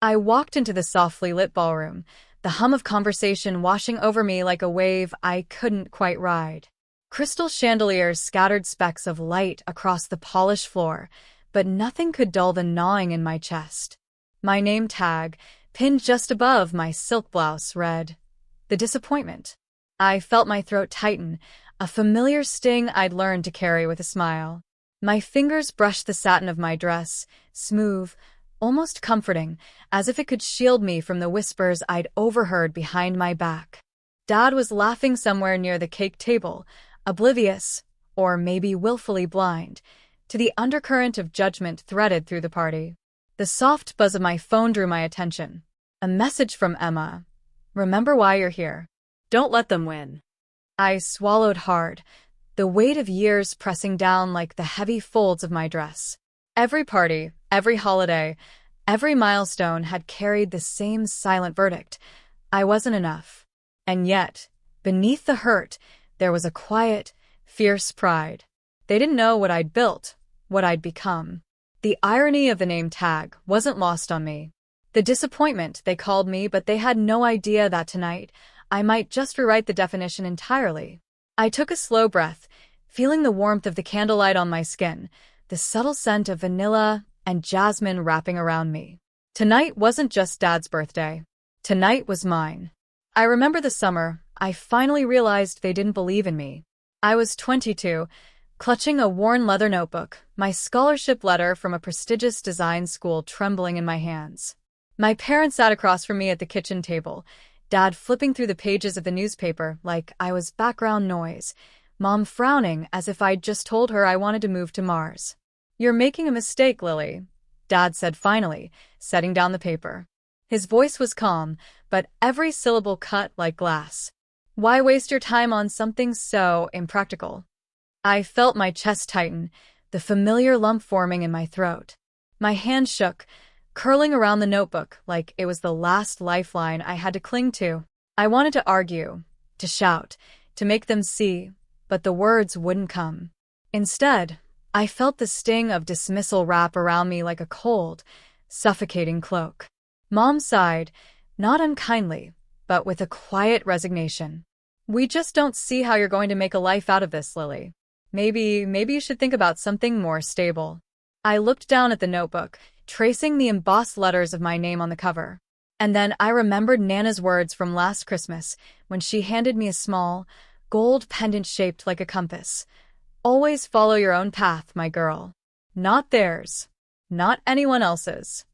I walked into the softly lit ballroom, the hum of conversation washing over me like a wave I couldn't quite ride. Crystal chandeliers scattered specks of light across the polished floor, but nothing could dull the gnawing in my chest. My name tag, pinned just above my silk blouse, read, "The Disappointment." I felt my throat tighten, a familiar sting I'd learned to carry with a smile. My fingers brushed the satin of my dress, smooth, almost comforting, as if it could shield me from the whispers I'd overheard behind my back. Dad was laughing somewhere near the cake table, oblivious, or maybe willfully blind, to the undercurrent of judgment threaded through the party. The soft buzz of my phone drew my attention. A message from Emma. "Remember why you're here. Don't let them win." I swallowed hard, the weight of years pressing down like the heavy folds of my dress. Every party, every holiday, every milestone had carried the same silent verdict. I wasn't enough. And yet, beneath the hurt, there was a quiet, fierce pride. They didn't know what I'd built, what I'd become. The irony of the name tag wasn't lost on me. The disappointment, they called me, but they had no idea that tonight I might just rewrite the definition entirely. I took a slow breath, feeling the warmth of the candlelight on my skin, the subtle scent of vanilla and jasmine wrapping around me. Tonight wasn't just Dad's birthday. Tonight was mine. I remember the summer I finally realized they didn't believe in me. I was 22, clutching a worn leather notebook, my scholarship letter from a prestigious design school trembling in my hands. My parents sat across from me at the kitchen table, Dad flipping through the pages of the newspaper like I was background noise, Mom frowning as if I'd just told her I wanted to move to Mars. "You're making a mistake, Lily," Dad said finally, setting down the paper. His voice was calm, but every syllable cut like glass. "Why waste your time on something so impractical?" I felt my chest tighten, the familiar lump forming in my throat. My hand shook, curling around the notebook like it was the last lifeline I had to cling to. I wanted to argue, to shout, to make them see, but the words wouldn't come. Instead, I felt the sting of dismissal wrap around me like a cold, suffocating cloak. Mom sighed, not unkindly, but with a quiet resignation. "We just don't see how you're going to make a life out of this, Lily. Maybe you should think about something more stable." I looked down at the notebook, tracing the embossed letters of my name on the cover. And then I remembered Nana's words from last Christmas when she handed me a small, gold pendant shaped like a compass. "Always follow your own path, my girl. Not theirs. Not anyone else's."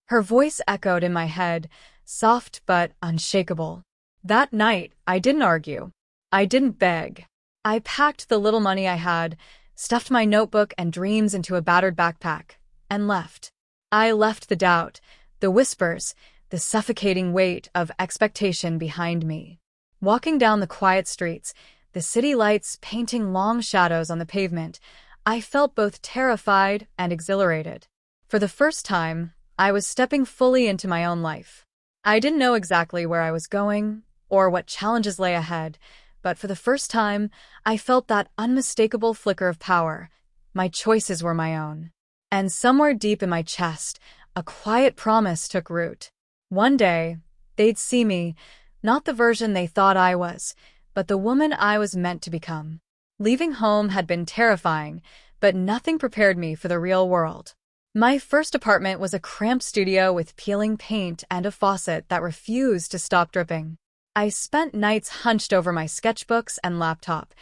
Her voice echoed in my head, soft but unshakable. That night, I didn't argue. I didn't beg. I packed the little money I had, stuffed my notebook and dreams into a battered backpack, and left. I left the doubt, the whispers, the suffocating weight of expectation behind me. Walking down the quiet streets, the city lights painting long shadows on the pavement, I felt both terrified and exhilarated. For the first time, I was stepping fully into my own life. I didn't know exactly where I was going or what challenges lay ahead, but for the first time, I felt that unmistakable flicker of power. My choices were my own. And somewhere deep in my chest, a quiet promise took root. One day, they'd see me, not the version they thought I was, but the woman I was meant to become. Leaving home had been terrifying, but nothing prepared me for the real world. My first apartment was a cramped studio with peeling paint and a faucet that refused to stop dripping. I spent nights hunched over my sketchbooks and laptop,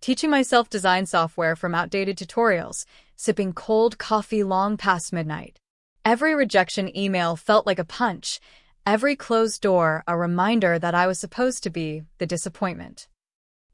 teaching myself design software from outdated tutorials, sipping cold coffee long past midnight. Every rejection email felt like a punch, every closed door a reminder that I was supposed to be the disappointment.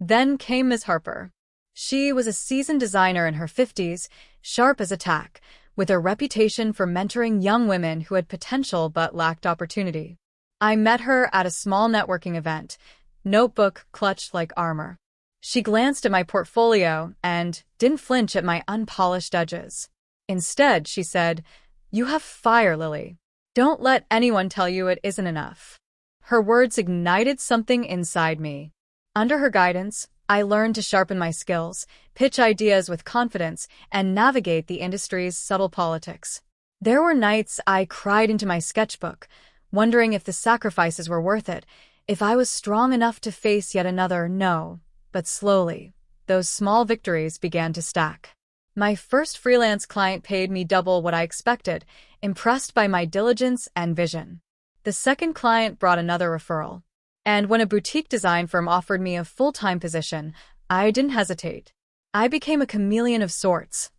Then came Ms. Harper. She was a seasoned designer in her 50s, sharp as a tack, with a reputation for mentoring young women who had potential but lacked opportunity. I met her at a small networking event, notebook clutched like armor. She glanced at my portfolio and didn't flinch at my unpolished edges. Instead, she said, "You have fire, Lily. Don't let anyone tell you it isn't enough." Her words ignited something inside me. Under her guidance, I learned to sharpen my skills, pitch ideas with confidence, and navigate the industry's subtle politics. There were nights I cried into my sketchbook, wondering if the sacrifices were worth it, if I was strong enough to face yet another no. But slowly, those small victories began to stack. My first freelance client paid me double what I expected, impressed by my diligence and vision. The second client brought another referral. And when a boutique design firm offered me a full-time position, I didn't hesitate. I became a chameleon of sorts,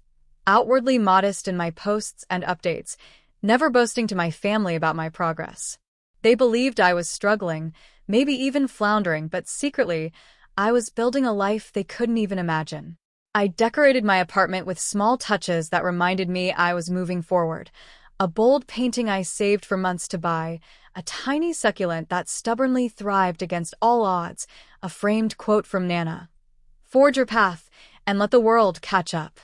outwardly modest in my posts and updates, never boasting to my family about my progress. They believed I was struggling, maybe even floundering, but secretly, I was building a life they couldn't even imagine. I decorated my apartment with small touches that reminded me I was moving forward. A bold painting I saved for months to buy, a tiny succulent that stubbornly thrived against all odds, a framed quote from Nana. Forge your path, and let the world catch up.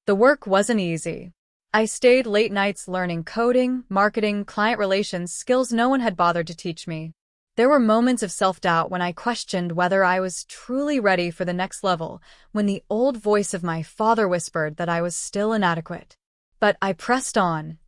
The work wasn't easy. I stayed late nights learning coding, marketing, client relations, skills no one had bothered to teach me. There were moments of self-doubt when I questioned whether I was truly ready for the next level, when the old voice of my father whispered that I was still inadequate. But I pressed on,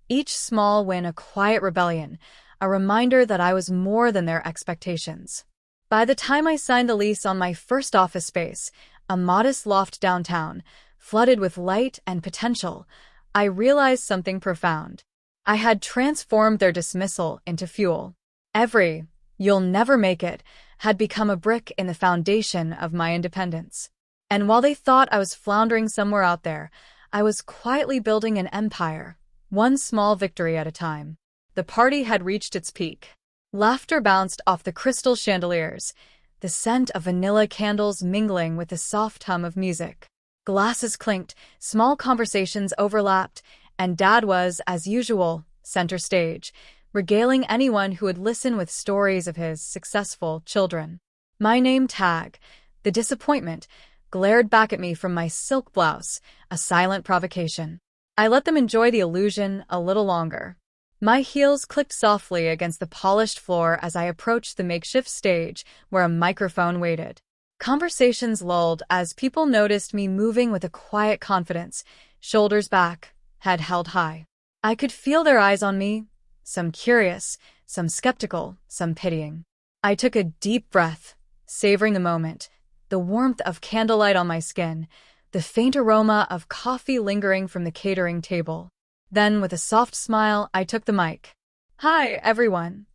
each small win a quiet rebellion, a reminder that I was more than their expectations. By the time I signed the lease on my first office space, a modest loft downtown, flooded with light and potential, I realized something profound. I had transformed their dismissal into fuel. Every "you'll never make it" had become a brick in the foundation of my independence. And while they thought I was floundering somewhere out there, I was quietly building an empire, one small victory at a time. The party had reached its peak. Laughter bounced off the crystal chandeliers, the scent of vanilla candles mingling with the soft hum of music. Glasses clinked, small conversations overlapped, and Dad was, as usual, center stage, regaling anyone who would listen with stories of his successful children. My name tag, the disappointment, glared back at me from my silk blouse, a silent provocation. I let them enjoy the illusion a little longer. My heels clicked softly against the polished floor as I approached the makeshift stage where a microphone waited. Conversations lulled as people noticed me moving with a quiet confidence, shoulders back, head held high. I could feel their eyes on me, some curious, some skeptical, some pitying. I took a deep breath, savoring the moment, the warmth of candlelight on my skin, the faint aroma of coffee lingering from the catering table. Then, with a soft smile, I took the mic. "Hi, everyone,"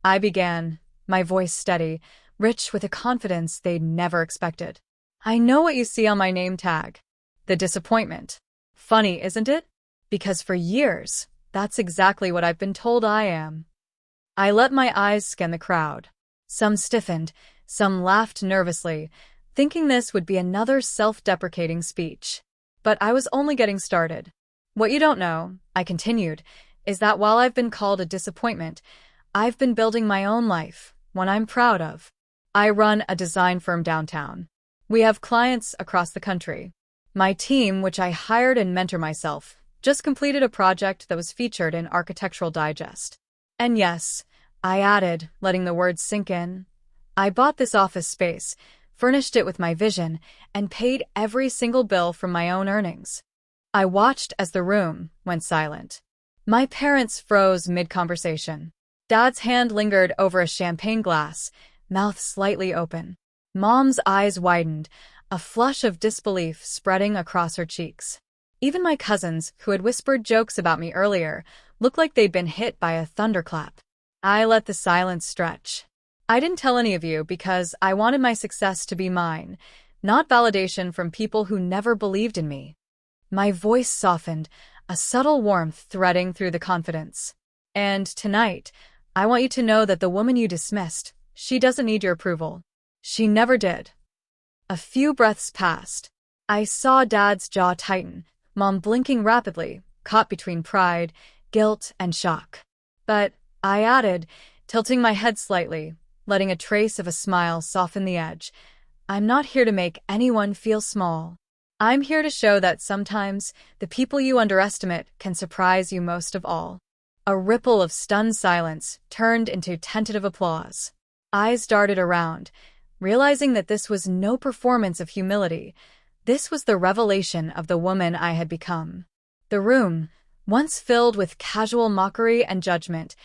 I began, my voice steady, rich with a confidence they'd never expected. "I know what you see on my name tag. The disappointment. Funny, isn't it? Because for years, that's exactly what I've been told I am." I let my eyes scan the crowd. Some stiffened, some laughed nervously, thinking this would be another self-deprecating speech. But I was only getting started. "What you don't know," I continued, "is that while I've been called a disappointment, I've been building my own life, one I'm proud of. I run a design firm downtown. We have clients across the country. My team, which I hired and mentor myself, just completed a project that was featured in Architectural Digest. And yes," I added, letting the words sink in, "I bought this office space, furnished it with my vision, and paid every single bill from my own earnings." I watched as the room went silent. My parents froze mid-conversation. Dad's hand lingered over a champagne glass, mouth slightly open. Mom's eyes widened, a flush of disbelief spreading across her cheeks. Even my cousins, who had whispered jokes about me earlier, looked like they'd been hit by a thunderclap. I let the silence stretch. "I didn't tell any of you because I wanted my success to be mine, not validation from people who never believed in me." My voice softened, a subtle warmth threading through the confidence. "And tonight, I want you to know that the woman you dismissed, she doesn't need your approval. She never did." A few breaths passed. I saw Dad's jaw tighten, Mom blinking rapidly, caught between pride, guilt, and shock. "But," I added, tilting my head slightly, letting a trace of a smile soften the edge, "I'm not here to make anyone feel small. I'm here to show that sometimes the people you underestimate can surprise you most of all." A ripple of stunned silence turned into tentative applause. Eyes darted around, realizing that this was no performance of humility. This was the revelation of the woman I had become. The room, once filled with casual mockery and judgment,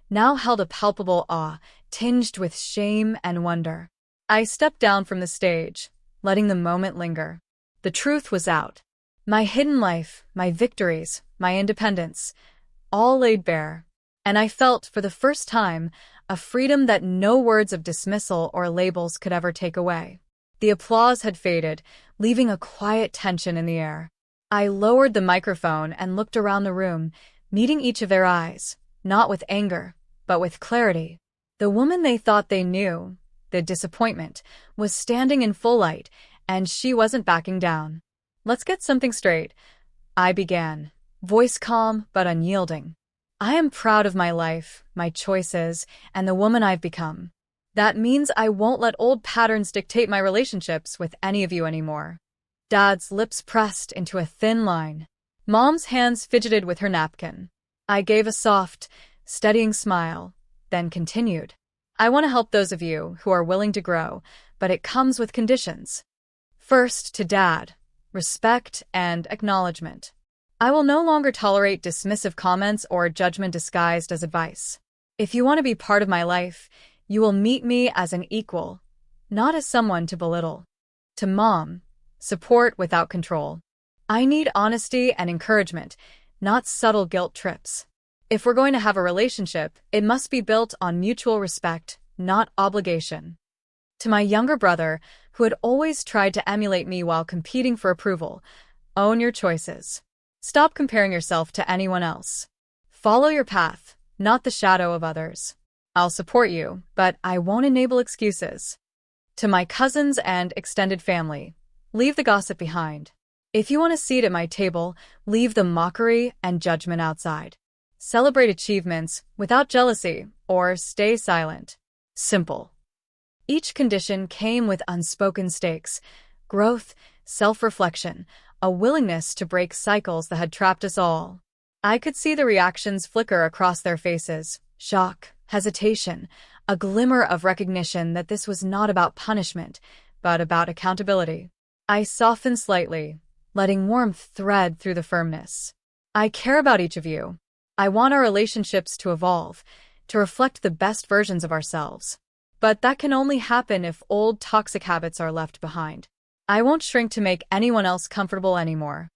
now held a palpable awe, tinged with shame and wonder. I stepped down from the stage, letting the moment linger. The truth was out. My hidden life, my victories, my independence, all laid bare. And I felt, for the first time, a freedom that no words of dismissal or labels could ever take away. The applause had faded, leaving a quiet tension in the air. I lowered the microphone and looked around the room, meeting each of their eyes, not with anger, but with clarity. The woman they thought they knew, the disappointment, was standing in full light, and she wasn't backing down. "Let's get something straight," I began, voice calm but unyielding. "I am proud of my life, my choices, and the woman I've become. That means I won't let old patterns dictate my relationships with any of you anymore." Dad's lips pressed into a thin line. Mom's hands fidgeted with her napkin. I gave a soft, steadying smile, then continued. "I want to help those of you who are willing to grow, but it comes with conditions. First, to Dad, respect and acknowledgement. I will no longer tolerate dismissive comments or judgment disguised as advice. If you want to be part of my life, you will meet me as an equal, not as someone to belittle. To Mom, support without control. I need honesty and encouragement, not subtle guilt trips. If we're going to have a relationship, it must be built on mutual respect, not obligation." To my younger brother, who had always tried to emulate me while competing for approval, own your choices. Stop comparing yourself to anyone else. Follow your path, not the shadow of others. I'll support you, but I won't enable excuses. To my cousins and extended family, leave the gossip behind. If you want a seat at my table, leave the mockery and judgment outside. Celebrate achievements without jealousy, or stay silent. Simple. Each condition came with unspoken stakes: growth, self-reflection, a willingness to break cycles that had trapped us all. I could see the reactions flicker across their faces: shock, hesitation, a glimmer of recognition that this was not about punishment, but about accountability. I softened slightly, letting warmth thread through the firmness. "I care about each of you. I want our relationships to evolve, to reflect the best versions of ourselves. But that can only happen if old toxic habits are left behind. I won't shrink to make anyone else comfortable anymore."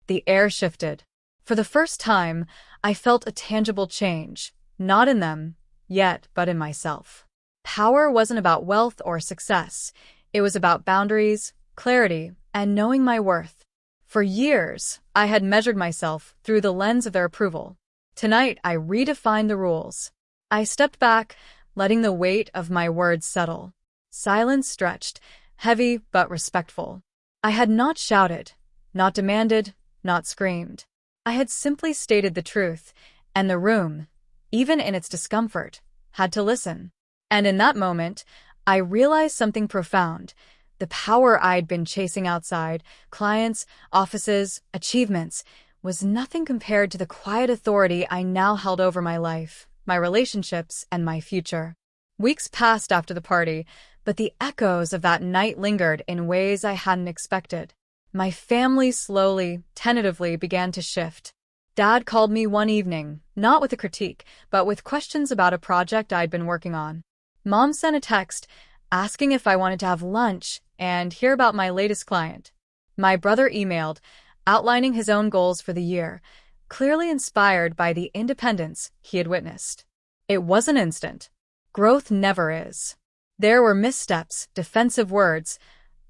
The air shifted. For the first time, I felt a tangible change, not in them, yet, but in myself. Power wasn't about wealth or success. It was about boundaries, clarity, and knowing my worth. For years, I had measured myself through the lens of their approval. Tonight, I redefined the rules. I stepped back, letting the weight of my words settle. Silence stretched, heavy but respectful. I had not shouted, not demanded, not screamed. I had simply stated the truth, and the room, even in its discomfort, had to listen. And in that moment, I realized something profound. The power I'd been chasing outside, clients, offices, achievements, was nothing compared to the quiet authority I now held over my life, my relationships, and my future. Weeks passed after the party, but the echoes of that night lingered in ways I hadn't expected. My family slowly, tentatively began to shift. Dad called me one evening, not with a critique, but with questions about a project I'd been working on. Mom sent a text asking if I wanted to have lunch and hear about my latest client. My brother emailed, outlining his own goals for the year, clearly inspired by the independence he had witnessed. It wasn't instant. Growth never is. There were missteps, defensive words,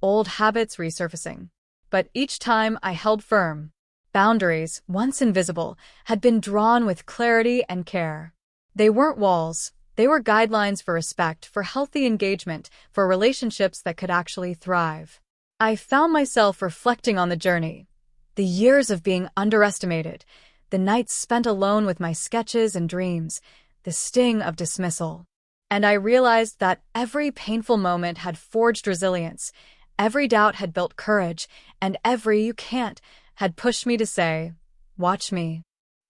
old habits resurfacing. But each time I held firm. Boundaries, once invisible, had been drawn with clarity and care. They weren't walls. They were guidelines for respect, for healthy engagement, for relationships that could actually thrive. I found myself reflecting on the journey. The years of being underestimated, the nights spent alone with my sketches and dreams, the sting of dismissal. And I realized that every painful moment had forged resilience, every doubt had built courage, and every "you can't" had pushed me to say, "Watch me."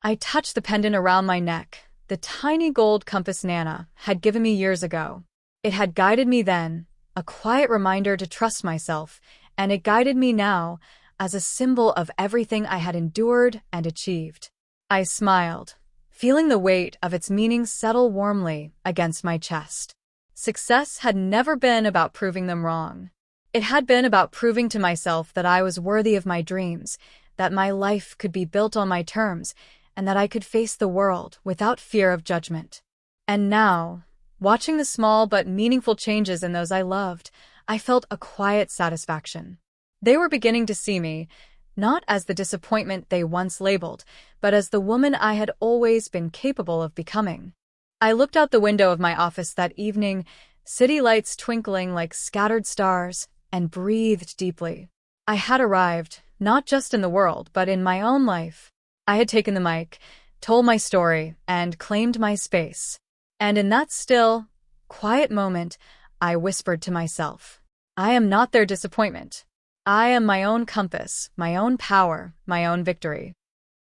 I touched the pendant around my neck, the tiny gold compass Nana had given me years ago. It had guided me then, a quiet reminder to trust myself, and it guided me now, as a symbol of everything I had endured and achieved. I smiled, feeling the weight of its meaning settle warmly against my chest. Success had never been about proving them wrong. It had been about proving to myself that I was worthy of my dreams, that my life could be built on my terms, and that I could face the world without fear of judgment. And now, watching the small but meaningful changes in those I loved, I felt a quiet satisfaction. They were beginning to see me, not as the disappointment they once labeled, but as the woman I had always been capable of becoming. I looked out the window of my office that evening, city lights twinkling like scattered stars, and breathed deeply. I had arrived, not just in the world, but in my own life. I had taken the mic, told my story, and claimed my space. And in that still, quiet moment, I whispered to myself, I am not their disappointment. I am my own compass, my own power, my own victory.